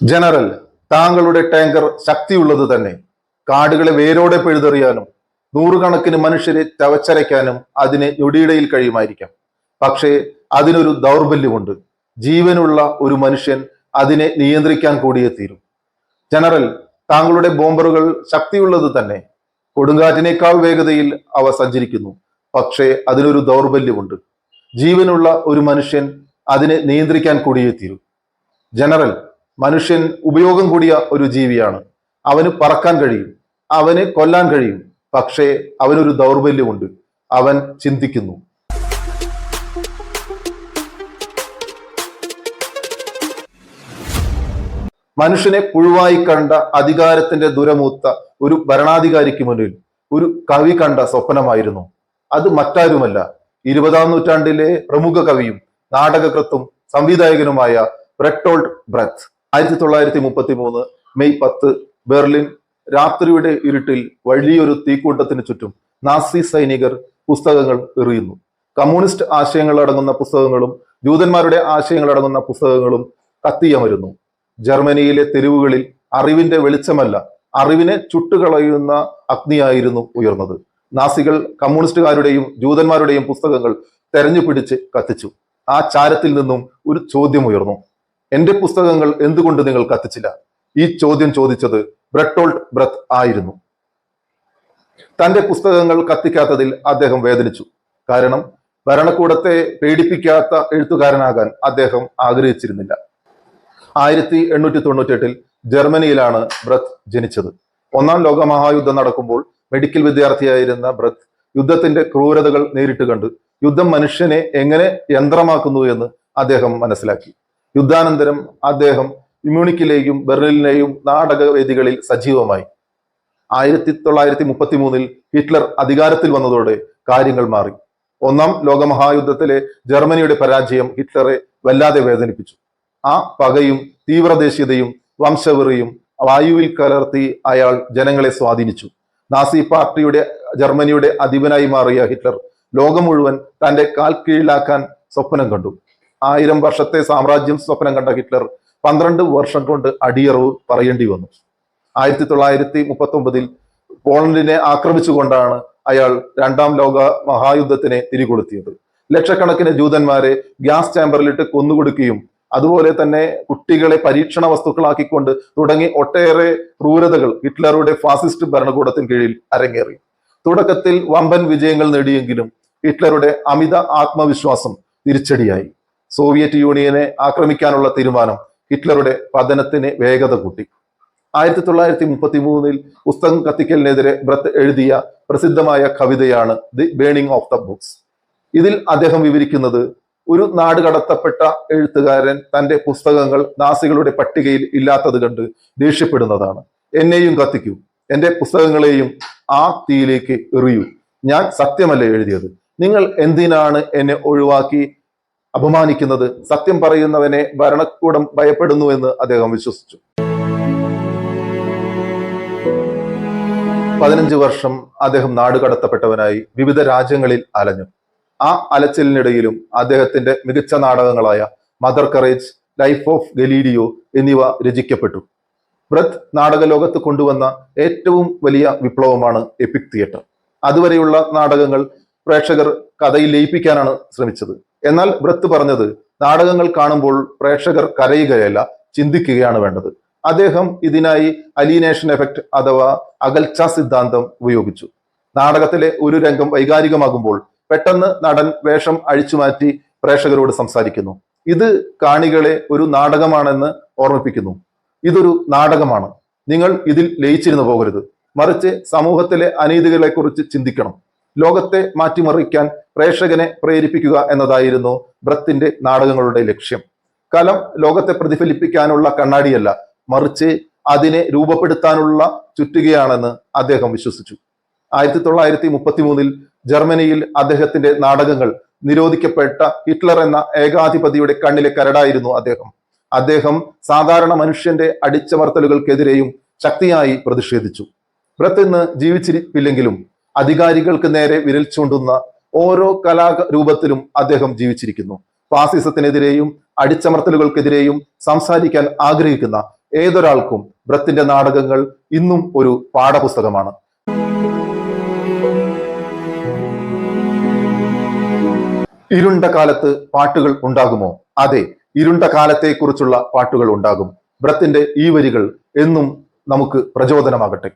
General, താങ്കളുടെ tanker ശക്തിയുള്ളത് തന്നെ. കാടുകളെ വേരോടെ പിഴുതെറിയാനും നൂറുകണക്കിന് മനുഷ്യരെ ചവച്ചരയ്ക്കാനും അതിന് ഞൊടിയിടയിൽ കഴിയുമായിരിക്കാം. പക്ഷേ അതിനൊരു ദൗർബല്യമുണ്ട്. ജീവനുള്ള ഒരു മനുഷ്യൻ അതിനെ നിയന്ത്രിക്കാൻ കൂടിയേ തീരും. ജനറൽ, താങ്കളുടെ ബോംബറുകൾ ശക്തിയുള്ളത് തന്നെ. കൊടുങ്കാറ്റിനേക്കാൾ വേഗതയിൽ അവ സഞ്ചരിക്കുന്നു. പക്ഷേ അതിനൊരു ദൗർബല്യമുണ്ട്. ജീവനുള്ള ഒരു മനുഷ്യൻ അതിനെ നിയന്ത്രിക്കാൻ കൂടിയേ തീരൂ. ജനറൽ, മനുഷ്യൻ ഉപയോഗം കൂടിയ ഒരു ജീവിയാണ്. അവന് പറക്കാൻ കഴിയും, അവന് കൊല്ലാൻ കഴിയും. പക്ഷേ അവനൊരു ദൗർബല്യമുണ്ട്. അവൻ ചിന്തിക്കുന്നു. മനുഷ്യനെ പുഴുവായി കണ്ട അധികാരത്തിന്റെ ദുരമൂത്ത ഒരു ഭരണാധികാരിക്ക് മുന്നിൽ ഒരു കവി കണ്ട സ്വപ്നമായിരുന്നു. അത് മറ്റാരുമല്ല, 20-ാം നൂറ്റാണ്ടിലെ പ്രമുഖ കവിയും നാടകകൃത്തും സംവിധായകനുമായ ബെർട്ടോൾട്ട് ബ്രെത്ത്. 1933 May 10 Berlin. രാത്രിയുടെ ഇരുട്ടിൽ വലിയൊരു തീക്കൂട്ടത്തിന് ചുറ്റും നാസി സൈനികർ പുസ്തകങ്ങൾ എറിയുന്നു. കമ്മ്യൂണിസ്റ്റ് ആശയങ്ങൾ അടങ്ങുന്ന പുസ്തകങ്ങളും ജൂതന്മാരുടെ ആശയങ്ങൾ അടങ്ങുന്ന പുസ്തകങ്ങളും കത്തിയമരുന്നു. ജർമ്മനിയിലെ തെരുവുകളിൽ അറിവിന്റെ വെളിച്ചമല്ല, അറിവിനെ ചുട്ടുകളയുന്ന അഗ്നിയായിരുന്നു ഉയർന്നത്. നാസികൾ കമ്മ്യൂണിസ്റ്റുകാരുടെയും ജൂതന്മാരുടെയും പുസ്തകങ്ങൾ തെരഞ്ഞു പിടിച്ച് കത്തിച്ചു. ആ ചാരത്തിൽ നിന്നും ഒരു ചോദ്യം ഉയർന്നു. എന്റെ പുസ്തകങ്ങൾ എന്തുകൊണ്ട് നിങ്ങൾ കത്തിച്ചില്ല? ഈ ചോദ്യം ചോദിച്ചത് ബെർട്ടോൾട്ട് ബ്രെത്ത് ആയിരുന്നു. തന്റെ പുസ്തകങ്ങൾ കത്തിക്കാത്തതിൽ അദ്ദേഹം വേദനിച്ചു. കാരണം ഭരണകൂടത്തെ പേടിപ്പിക്കാത്ത എഴുത്തുകാരനാകാൻ അദ്ദേഹം ആഗ്രഹിച്ചിരുന്നില്ല. 1898 ജർമ്മനിയിലാണ് ബ്രെത്ത് ജനിച്ചത്. ഒന്നാം ലോക മഹായുദ്ധം നടക്കുമ്പോൾ മെഡിക്കൽ വിദ്യാർത്ഥിയായിരുന്ന ബ്രെത്ത് യുദ്ധത്തിന്റെ ക്രൂരതകൾ നേരിട്ട് കണ്ട് യുദ്ധം മനുഷ്യനെ എങ്ങനെ യന്ത്രമാക്കുന്നു എന്ന് അദ്ദേഹം മനസ്സിലാക്കി. യുദ്ധാനന്തരം അദ്ദേഹം മ്യൂണിക്കിലെയും ബെർലിനിലെയും നാടകവേദികളിൽ സജീവമായി. 1933 ഹിറ്റ്ലർ അധികാരത്തിൽ വന്നതോടെ കാര്യങ്ങൾ മാറി. ഒന്നാം ലോകമഹായുദ്ധത്തിലെ ജർമ്മനിയുടെ പരാജയം ഹിറ്റ്ലറെ വല്ലാതെ വേദനിപ്പിച്ചു. ആ പകയും തീവ്രദേശീയതയും വംശവെറിയും വായുവിൽ കലർത്തി അയാൾ ജനങ്ങളെ സ്വാധീനിച്ചു. നാസി പാർട്ടിയുടെ ജർമ്മനിയുടെ അധിപനായി മാറിയ ഹിറ്റ്ലർ ലോകം മുഴുവൻ തന്റെ കാൽ കീഴിലാക്കാൻ സ്വപ്നം കണ്ടു. 1000 വർഷത്തെ സാമ്രാജ്യം സ്വപ്നം കണ്ട ഹിറ്റ്ലർ 12 വർഷം കൊണ്ട് അടിയറവ് പറയേണ്ടി വന്നു. 1939 പോളണ്ടിനെ ആക്രമിച്ചുകൊണ്ടാണ് അയാൾ രണ്ടാം ലോക മഹായുദ്ധത്തിനെ തിരികൊളുത്തിയത്. ലക്ഷക്കണക്കിന് ജൂതന്മാരെ ഗ്യാസ് ചാമ്പറിലിട്ട് കൊന്നുകൊടുക്കുകയും അതുപോലെ തന്നെ കുട്ടികളെ പരീക്ഷണ വസ്തുക്കളാക്കിക്കൊണ്ട് തുടങ്ങി ഒട്ടേറെ ക്രൂരതകൾ ഹിറ്റ്ലറുടെ ഫാസിസ്റ്റ് ഭരണകൂടത്തിന് കീഴിൽ അരങ്ങേറി. തുടക്കത്തിൽ വമ്പൻ വിജയങ്ങൾ നേടിയെങ്കിലും ഹിറ്റ്ലറുടെ അമിത ആത്മവിശ്വാസം തിരിച്ചടിയായി. സോവിയറ്റ് യൂണിയനെ ആക്രമിക്കാനുള്ള തീരുമാനം ഹിറ്റ്ലറുടെ പതനത്തിന് വേഗത കൂട്ടി. 1933 പുസ്തകം കത്തിക്കലിനെതിരെ ബ്രെത്ത് എഴുതിയ പ്രസിദ്ധമായ കവിതയാണ് the burning of the books. ഇതിൽ അദ്ദേഹം വിവരിക്കുന്നത്, ഒരു നാട് കടത്തപ്പെട്ട എഴുത്തുകാരൻ തന്റെ പുസ്തകങ്ങൾ നാസികളുടെ പട്ടികയിൽ ഇല്ലാത്തത് കണ്ട് ദേഷ്യപ്പെടുന്നതാണ്. എന്നെയും കത്തിക്കൂ, എന്റെ പുസ്തകങ്ങളെയും ആ തീയിലേക്ക് എറിയൂ. ഞാൻ സത്യമല്ലേ എഴുതിയത്? നിങ്ങൾ എന്തിനാണ് എന്നെ ഒഴിവാക്കി അപമാനിക്കുന്നത്? സത്യം പറയുന്നവനെ ഭരണകൂടം ഭയപ്പെടുന്നു എന്ന് അദ്ദേഹം വിശ്വസിച്ചു. 15 വർഷം അദ്ദേഹം നാട് കടത്തപ്പെട്ടവനായി വിവിധ രാജ്യങ്ങളിൽ അലഞ്ഞു. ആ അലച്ചിലിനിടയിലും അദ്ദേഹത്തിന്റെ മികച്ച നാടകങ്ങളായ mother courage, life of Galileo എന്നിവ രചിക്കപ്പെട്ടു. ബ്രെത്ത് നാടക ലോകത്ത് കൊണ്ടുവന്ന ഏറ്റവും വലിയ വിപ്ലവമാണ് എപ്പിക് തിയേറ്റർ. അതുവരെയുള്ള നാടകങ്ങൾ പ്രേക്ഷകർ കഥയിൽ ലയിപ്പിക്കാനാണ് ശ്രമിച്ചത്. എന്നാൽ ബ്രെത്ത് പറഞ്ഞത്, നാടകങ്ങൾ കാണുമ്പോൾ പ്രേക്ഷകർ കരയുകയല്ല, ചിന്തിക്കുകയാണ് വേണ്ടത്. അദ്ദേഹം ഇതിനായി അലീനേഷൻ എഫക്റ്റ് അഥവാ അകൽച്ച സിദ്ധാന്തം ഉപയോഗിച്ചു. നാടകത്തിലെ ഒരു രംഗം വൈകാരികമാകുമ്പോൾ പെട്ടെന്ന് നടൻ വേഷം അഴിച്ചുമാറ്റി പ്രേക്ഷകരോട് സംസാരിക്കുന്നു. ഇത് കാണികളെ ഒരു നാടകമാണെന്ന് ഓർമ്മിപ്പിക്കുന്നു. ഇതൊരു നാടകമാണ്, നിങ്ങൾ ഇതിൽ ലയിച്ചിരുന്നു പോകരുത്. മറിച്ച് സമൂഹത്തിലെ അനീതികളെ കുറിച്ച് ചിന്തിക്കണം. ലോകത്തെ മാറ്റിമറിക്കാൻ പ്രേക്ഷകനെ പ്രേരിപ്പിക്കുക എന്നതായിരുന്നു ബ്രെത്തിന്റെ നാടകങ്ങളുടെ ലക്ഷ്യം. കലം ലോകത്തെ പ്രതിഫലിപ്പിക്കാനുള്ള കണ്ണാടിയല്ല, മറിച്ച് അതിനെ രൂപപ്പെടുത്താനുള്ള ചുറ്റുകയാണെന്ന് അദ്ദേഹം വിശ്വസിച്ചു. 1933 ജർമ്മനിയിൽ അദ്ദേഹത്തിന്റെ നാടകങ്ങൾ നിരോധിക്കപ്പെട്ട ഹിറ്റ്ലർ എന്ന ഏകാധിപതിയുടെ കണ്ണിലെ കരടായിരുന്നു അദ്ദേഹം സാധാരണ മനുഷ്യന്റെ അടിച്ചമർത്തലുകൾക്കെതിരെയും ശക്തിയായി പ്രതിഷേധിച്ചു. ബ്രെത്ത് ഇന്ന് ജീവിച്ചിരിപ്പില്ലെങ്കിലും അധികാരികൾക്ക് നേരെ വിരൽ ചൂണ്ടുന്ന ഓരോ കലാരൂപത്തിലും അദ്ദേഹം ജീവിച്ചിരിക്കുന്നു. ഫാസിസത്തിനെതിരെയും അടിച്ചമർത്തലുകൾക്കെതിരെയും സംസാരിക്കാൻ ആഗ്രഹിക്കുന്ന ഏതൊരാൾക്കും ബ്രത്തിന്റെ നാടകങ്ങൾ ഇന്നും ഒരു പാഠപുസ്തകമാണ്. ഇരുണ്ട കാലത്ത് പാട്ടുകൾ ഉണ്ടാകുമോ? അതെ, ഇരുണ്ട കാലത്തെക്കുറിച്ചുള്ള പാട്ടുകൾ ഉണ്ടാകും. ബ്രത്തിന്റെ ഈ വരികൾ എന്നും നമുക്ക് പ്രചോദനമാകട്ടെ.